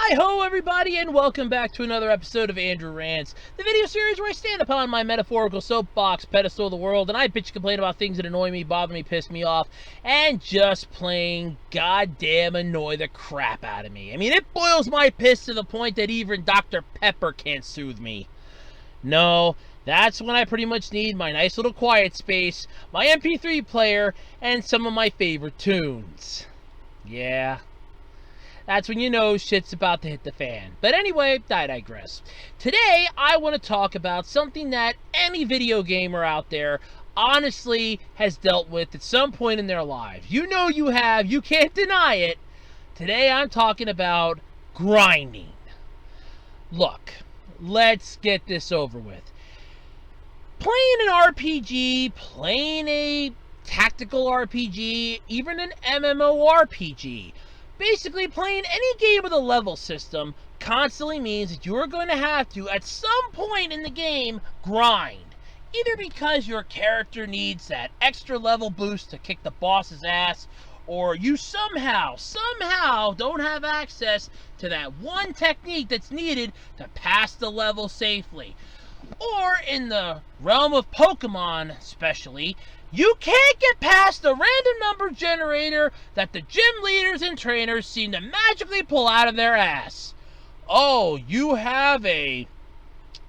Hi-ho, everybody, and welcome back to another episode of Andrew Rants, the video series where I stand upon my metaphorical soapbox pedestal of the world, and I bitch and complain about things that annoy me, bother me, piss me off, and just plain goddamn annoy the crap out of me. I mean, it boils my piss to the point that even Dr. Pepper can't soothe me. No, that's when I pretty much need my nice little quiet space, my MP3 player, and some of my favorite tunes. Yeah. That's when you know shit's about to hit the fan. But anyway, I digress. Today, I want to talk about something that any video gamer out there honestly has dealt with at some point in their lives. You know you have, you can't deny it. Today, I'm talking about grinding. Look, let's get this over with. Playing an RPG, playing a tactical RPG, even an MMORPG, basically, playing any game with a level system constantly means that you are going to have to, at some point in the game, grind. Either because your character needs that extra level boost to kick the boss's ass, or you somehow don't have access to that one technique that's needed to pass the level safely. Or, in the realm of Pokemon especially, you can't get past the random number generator that the gym leaders and trainers seem to magically pull out of their ass. Oh, you have a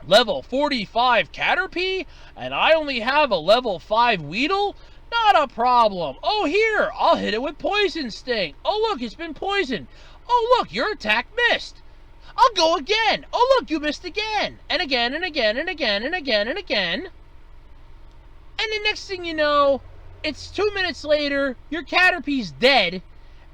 level 45 Caterpie, and I only have a level 5 Weedle? Not a problem. Oh, here, I'll hit it with Poison Sting. Oh, look, it's been poisoned. Oh, look, your attack missed. I'll go again. Oh, look, you missed again. And again, and again, and again, and again, and again. And the next thing you know, it's 2 minutes later, your Caterpie's dead,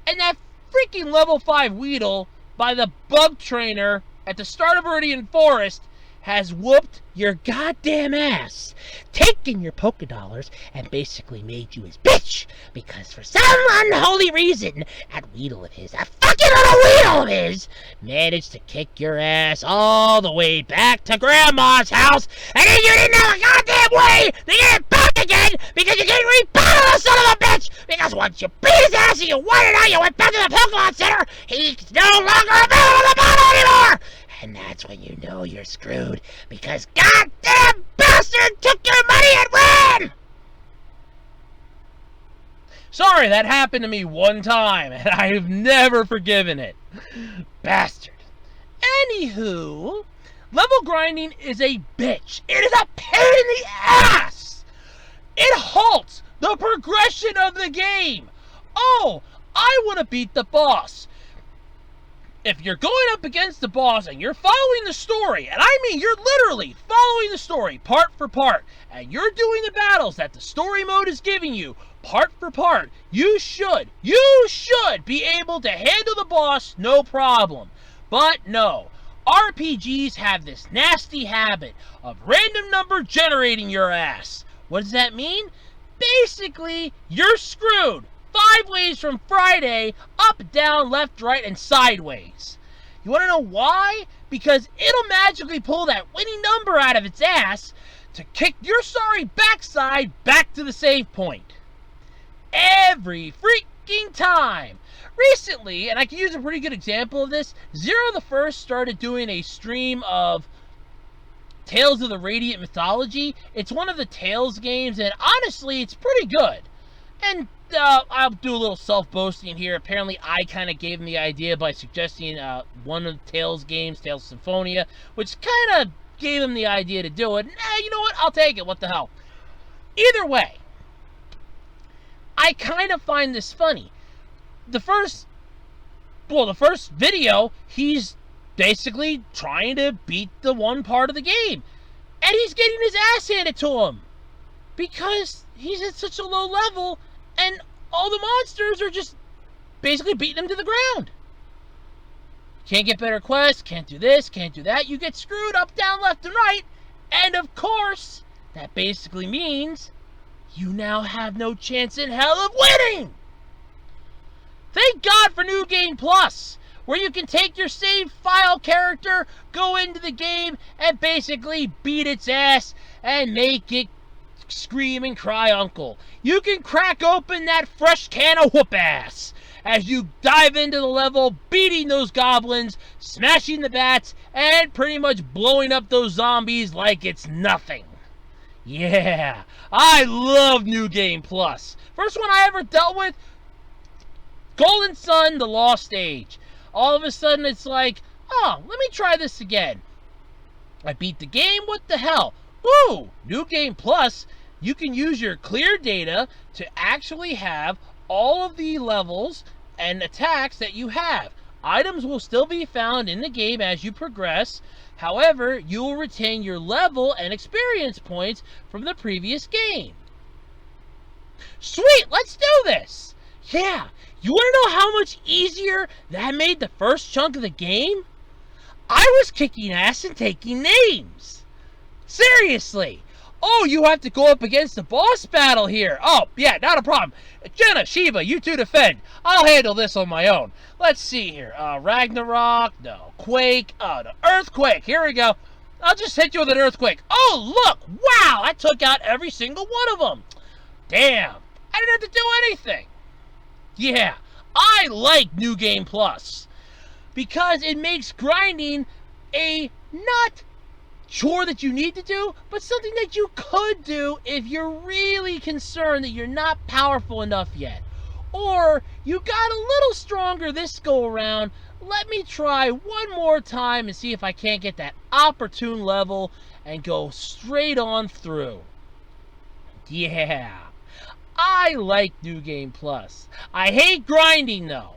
and that freaking level 5 Weedle by the bug trainer at the start of Viridian Forest has whooped your goddamn ass, taken your Pokédollars, and basically made you his bitch, because for some unholy reason, that Weedle of his, that fucking little Weedle of his, managed to kick your ass all the way back to Grandma's house, and then you didn't have a goddamn way to get it back again, because you didn't rebattle the son of a bitch, because once you beat his ass and you won it out, you went back to the Pokemon Center, he's no longer available to battle anymore! And that's when you know you're screwed, because goddamn bastard took your money and ran! Sorry, that happened to me one time, and I have never forgiven it. Bastard. Anywho, level grinding is a bitch. It is a pain in the ass! It halts the progression of the game. Oh, I want to beat the boss. If you're going up against the boss and you're following the story, and I mean you're literally following the story part for part, and you're doing the battles that the story mode is giving you part for part, you should be able to handle the boss no problem. But no, RPGs have this nasty habit of random number generating your ass. What does that mean? Basically, you're screwed. 5 ways from Friday, up, down, left, right, and sideways. You want to know why? Because it'll magically pull that winning number out of its ass to kick your sorry backside back to the save point. Every freaking time. Recently, and I can use a pretty good example of this, Zero the First started doing a stream of Tales of the Radiant Mythology. It's one of the Tales games, and honestly, it's pretty good. And I'll do a little self-boasting here. Apparently, I kind of gave him the idea by suggesting one of the Tales games, Tales of Symphonia, which kind of gave him the idea to do it. You know what? I'll take it. What the hell? Either way, I kind of find this funny. The first video, he's basically trying to beat the one part of the game. And he's getting his ass handed to him. Because he's at such a low level, and all the monsters are just basically beating him to the ground. Can't get better quests, can't do this, can't do that. You get screwed up, down, left, and right. And of course, that basically means you now have no chance in hell of winning. Thank God for New Game Plus, where you can take your save file character, go into the game, and basically beat its ass and make it scream and cry uncle. You can crack open that fresh can of whoop ass as you dive into the level, beating those goblins, smashing the bats, and pretty much blowing up those zombies like it's nothing. Yeah, I love New Game Plus. First one I ever dealt with, Golden Sun, The Lost Age. All of a sudden it's like, oh, let me try this again. I beat the game, what the hell? Ooh, New Game Plus, you can use your clear data to actually have all of the levels and attacks that you have. Items will still be found in the game as you progress. However, you will retain your level and experience points from the previous game. Sweet, let's do this! Yeah, you want to know how much easier that made the first chunk of the game? I was kicking ass and taking names. Seriously. Oh, you have to go up against the boss battle here. Oh, yeah, not a problem. Jenna, Shiva, you two defend. I'll handle this on my own. Let's see here. Ragnarok, no. Quake, no. Earthquake. Here we go. I'll just hit you with an earthquake. Oh, look. Wow, I took out every single one of them. Damn. I didn't have to do anything. Yeah, I like New Game Plus because it makes grinding a not chore that you need to do, but something that you could do if you're really concerned that you're not powerful enough yet. Or you got a little stronger this go around, let me try one more time and see if I can't get that opportune level and go straight on through. Yeah, I like New Game Plus. I hate grinding though.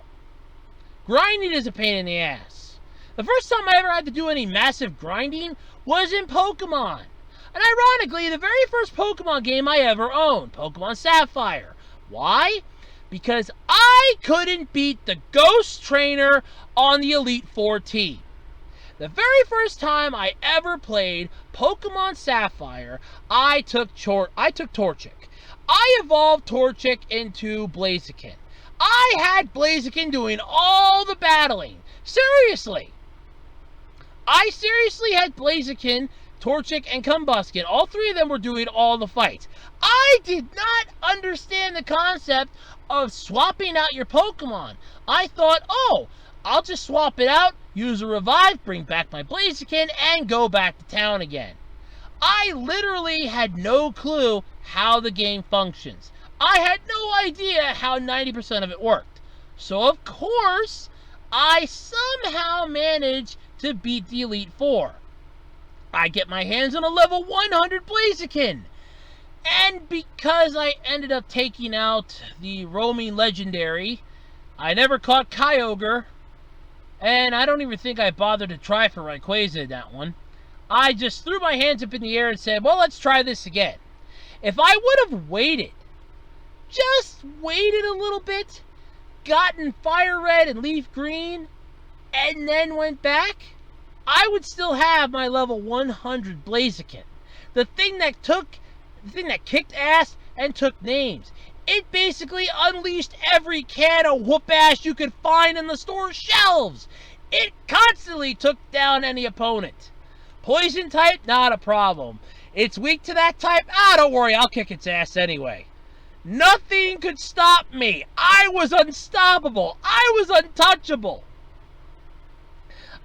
Grinding is a pain in the ass. The first time I ever had to do any massive grinding was in Pokemon. And ironically, the very first Pokemon game I ever owned, Pokemon Sapphire. Why? Because I couldn't beat the Ghost Trainer on the Elite Four team. The very first time I ever played Pokemon Sapphire, I took Torchic. I evolved Torchic into Blaziken. I had Blaziken doing all the battling. Seriously. I seriously had Blaziken, Torchic, and Combusken. All three of them were doing all the fights. I did not understand the concept of swapping out your Pokemon. I thought, oh, I'll just swap it out, use a revive, bring back my Blaziken, and go back to town again. I literally had no clue how the game functions. I had no idea how 90% of it worked. So, of course, I somehow managed to beat the Elite Four. I get my hands on a level 100 Blaziken. And because I ended up taking out the roaming legendary, I never caught Kyogre. And I don't even think I bothered to try for Rayquaza in that one. I just threw my hands up in the air and said, well, let's try this again. If I would have waited, just waited a little bit, gotten Fire Red and Leaf Green, and then went back, I would still have my level 100 Blaziken. The thing that kicked ass and took names. It basically unleashed every can of whoop ass you could find in the store shelves. It constantly took down any opponent. Poison type, not a problem. It's weak to that type, don't worry, I'll kick its ass anyway. Nothing could stop me. I was unstoppable. I was untouchable.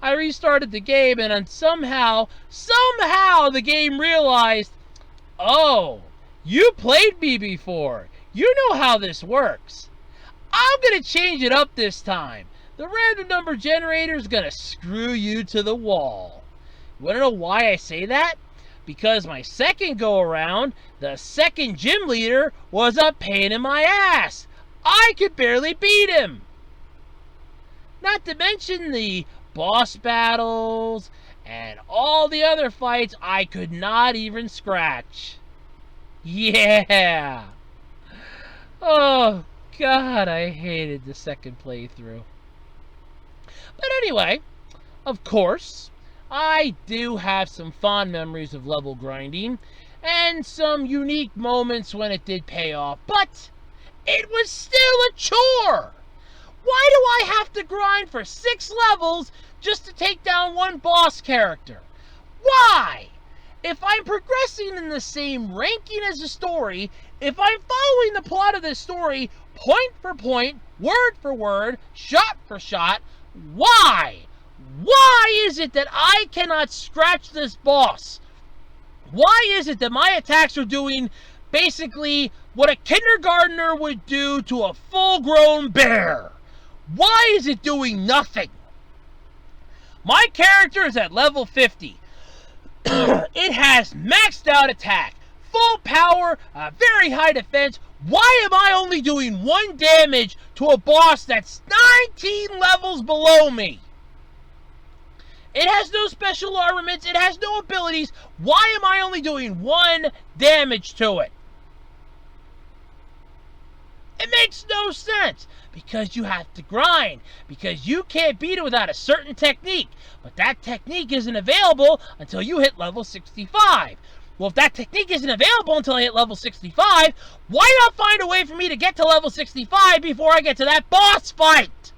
I restarted the game and then somehow the game realized, oh, you played me before. You know how this works. I'm going to change it up this time. The random number generator is going to screw you to the wall. You want to know why I say that? Because my second go around, the second gym leader was a pain in my ass. I could barely beat him. Not to mention the boss battles and all the other fights I could not even scratch. Yeah. Oh, God, I hated the second playthrough. But anyway, of course, I do have some fond memories of level grinding and some unique moments when it did pay off, but it was still a chore. Why do I have to grind for 6 levels just to take down one boss character? Why? If I'm progressing in the same ranking as the story, if I'm following the plot of this story, point for point, word for word, shot for shot. Why? Why is it that I cannot scratch this boss? Why is it that my attacks are doing basically what a kindergartner would do to a full-grown bear? Why is it doing nothing? My character is at level 50. It has maxed out attack, full power, a very high defense. Why am I only doing 1 damage to a boss that's 19 levels below me? It has no special armaments. It has no abilities. Why am I only doing 1 damage to it? It makes no sense. Because you have to grind. Because you can't beat it without a certain technique. But that technique isn't available until you hit level 65. Well, if that technique isn't available until I hit level 65, why not find a way for me to get to level 65 before I get to that boss fight?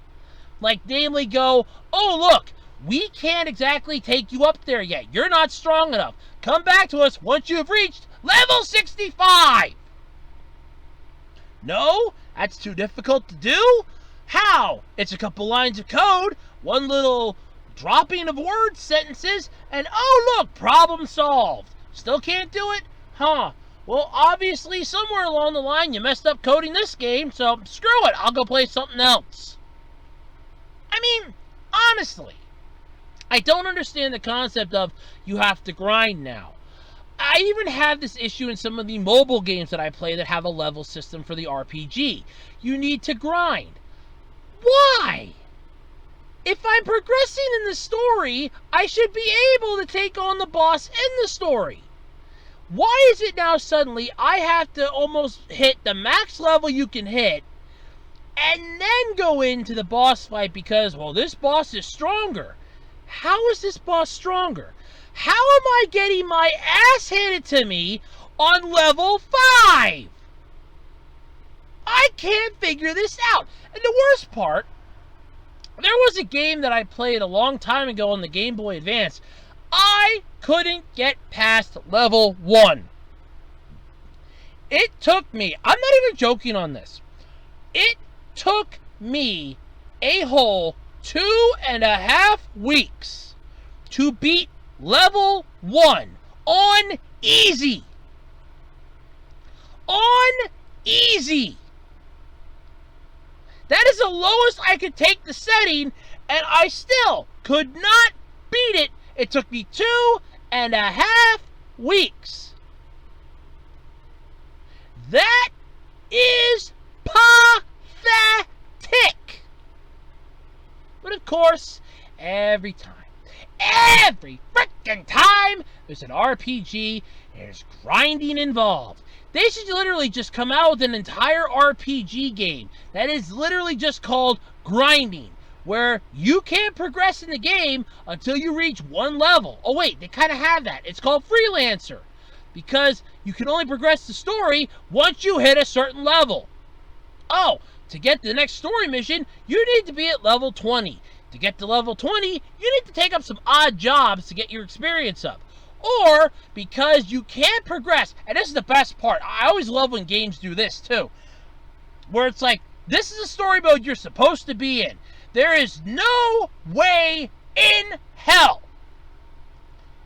Like, namely go, oh, look, we can't exactly take you up there yet. You're not strong enough. Come back to us once you've reached level 65. No, that's too difficult to do. How? It's a couple lines of code, one little dropping of word sentences, and oh, look, problem solved. Still can't do it? Huh. Well, obviously, somewhere along the line, you messed up coding this game, so screw it. I'll go play something else. I mean, honestly, I don't understand the concept of you have to grind now. I even have this issue in some of the mobile games that I play that have a level system for the RPG. You need to grind. Why? If I'm progressing in the story, I should be able to take on the boss in the story. Why is it now suddenly I have to almost hit the max level you can hit and then go into the boss fight because, well, this boss is stronger? How is this boss stronger? How am I getting my ass handed to me on level 5? I can't figure this out. And the worst part, there was a game that I played a long time ago on the Game Boy Advance. I couldn't get past level 1. It took me, I'm not even joking on this, it took me a whole 2.5 weeks to beat level 1 on easy. On easy. That is the lowest I could take the setting, and I still could not beat it. It took me 2.5 weeks. That is pathetic. But of course, every frickin' time there's an RPG, there's grinding involved. They should literally just come out with an entire RPG game that is literally just called grinding, where you can't progress in the game until you reach 1 level. Oh wait, they kind of have that. It's called Freelancer, because you can only progress the story once you hit a certain level. Oh, to get to the next story mission, you need to be at level 20. To get to level 20, you need to take up some odd jobs to get your experience up. Or, because you can't progress, and this is the best part, I always love when games do this too, where it's like, this is a story mode you're supposed to be in. There is no way in hell,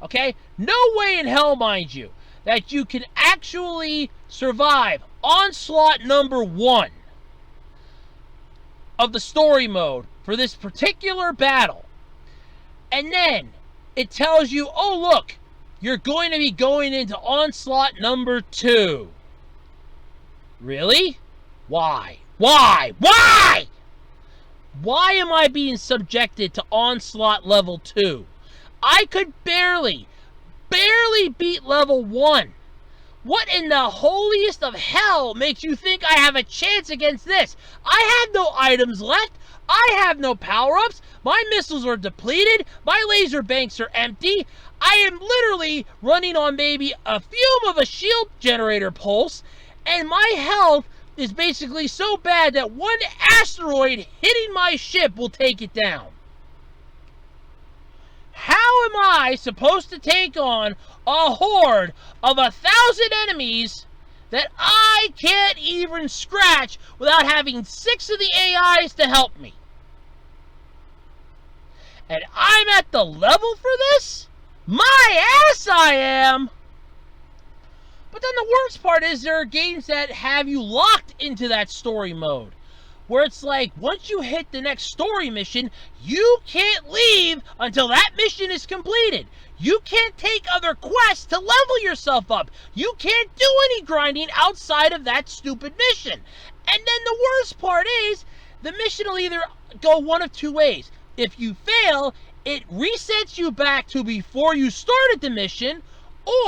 okay, no way in hell, mind you, that you can actually survive onslaught number 1 of the story mode for this particular battle. And then it tells you, oh look, you're going to be going into onslaught number 2. Really? Why? Why? Why? Why am I being subjected to onslaught level 2? I could barely beat level 1. What in the holiest of hell makes you think I have a chance against this? I have no items left. I have no power-ups. My missiles are depleted. My laser banks are empty. I am literally running on maybe a fume of a shield generator pulse, and my health is basically so bad that one asteroid hitting my ship will take it down. How am I supposed to take on a horde of 1,000 enemies that I can't even scratch without having 6 of the AIs to help me. And I'm at the level for this? My ass I am! But then the worst part is there are games that have you locked into that story mode, where it's like, once you hit the next story mission, you can't leave until that mission is completed. You can't take other quests to level yourself up. You can't do any grinding outside of that stupid mission. And then the worst part is, the mission will either go one of 2 ways. If you fail, it resets you back to before you started the mission,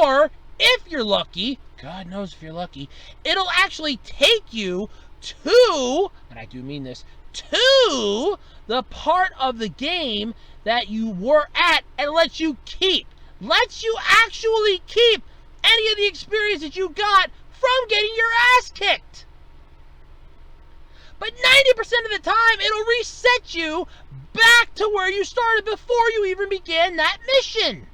or if you're lucky, God knows if you're lucky, it'll actually take you to, and I do mean this, to the part of the game that you were at and lets you actually keep any of the experience that you got from getting your ass kicked. But 90% of the time, it'll reset you back to where you started before you even began that mission.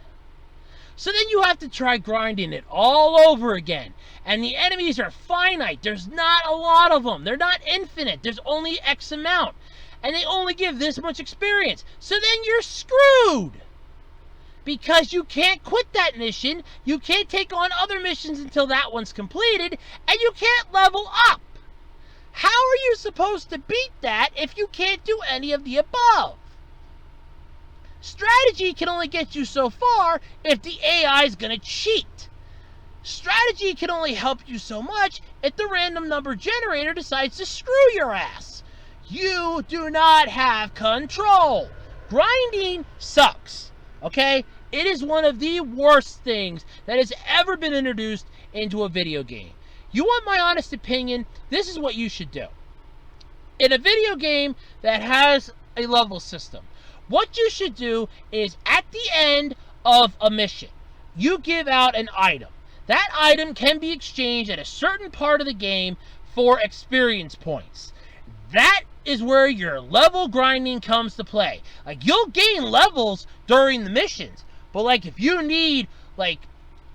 So then you have to try grinding it all over again. And the enemies are finite. There's not a lot of them. They're not infinite. There's only X amount. And they only give this much experience. So then you're screwed. Because you can't quit that mission. You can't take on other missions until that one's completed. And you can't level up. How are you supposed to beat that if you can't do any of the above? Strategy can only get you so far if the AI is going to cheat. Strategy can only help you so much if the random number generator decides to screw your ass. You do not have control. Grinding sucks, okay? It is one of the worst things that has ever been introduced into a video game. You want my honest opinion? This is what you should do. In a video game that has a level system, what you should do is at the end of a mission, you give out an item. That item can be exchanged at a certain part of the game for experience points. That is where your level grinding comes to play. Like, you'll gain levels during the missions, but like if you need, like,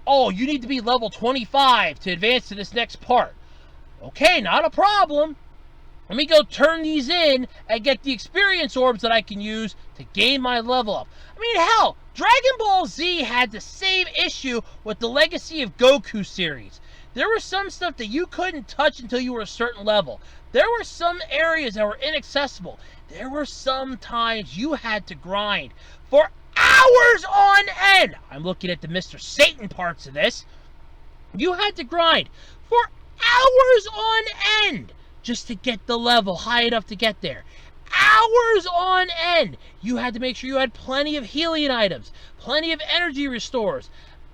oh, you need to be level 25 to advance to this next part. Okay, not a problem. Let me go turn these in and get the experience orbs that I can use to gain my level up. I mean, hell, Dragon Ball Z had the same issue with the Legacy of Goku series. There was some stuff that you couldn't touch until you were a certain level. There were some areas that were inaccessible. There were some times you had to grind for hours on end. I'm looking at the Mr. Satan parts of this. You had to grind for hours on end just to get the level high enough to get there. Hours on end. You had to make sure you had plenty of healing items, plenty of energy restores,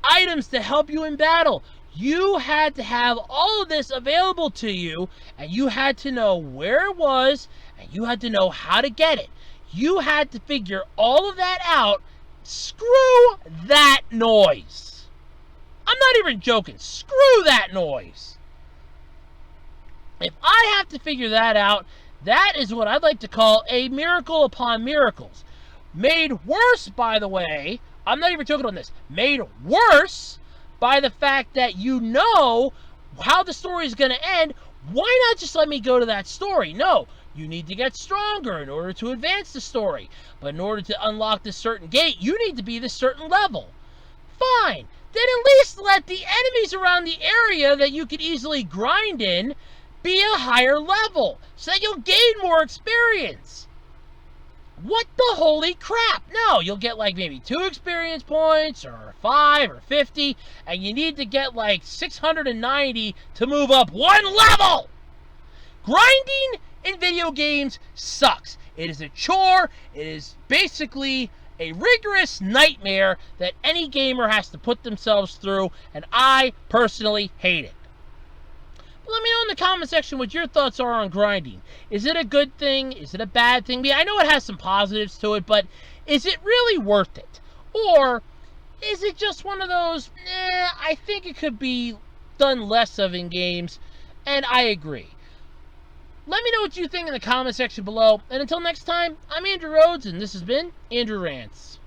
items to help you in battle. You had to have all of this available to you, and you had to know where it was, and you had to know how to get it. You had to figure all of that out. Screw that noise. I'm not even joking. Screw that noise. If I have to figure that out, that is what I'd like to call a miracle upon miracles. Made worse, by the way, I'm not even joking on this, made worse by the fact that you know how the story is going to end. Why not just let me go to that story? No, you need to get stronger in order to advance the story. But in order to unlock this certain gate, you need to be this certain level. Fine, then at least let the enemies around the area that you could easily grind in be a higher level, so that you'll gain more experience. What the holy crap? No, you'll get like maybe 2 experience points, or 5, or 50, and you need to get like 690 to move up 1 level! Grinding in video games sucks. It is a chore. It is basically a rigorous nightmare that any gamer has to put themselves through, and I personally hate it. Let me know in the comment section what your thoughts are on grinding. Is it a good thing? Is it a bad thing? I know it has some positives to it, but is it really worth it? Or is it just one of those, I think it could be done less of in games, and I agree. Let me know what you think in the comment section below, and until next time, I'm Andrew Rhodes, and this has been Andrew Rants.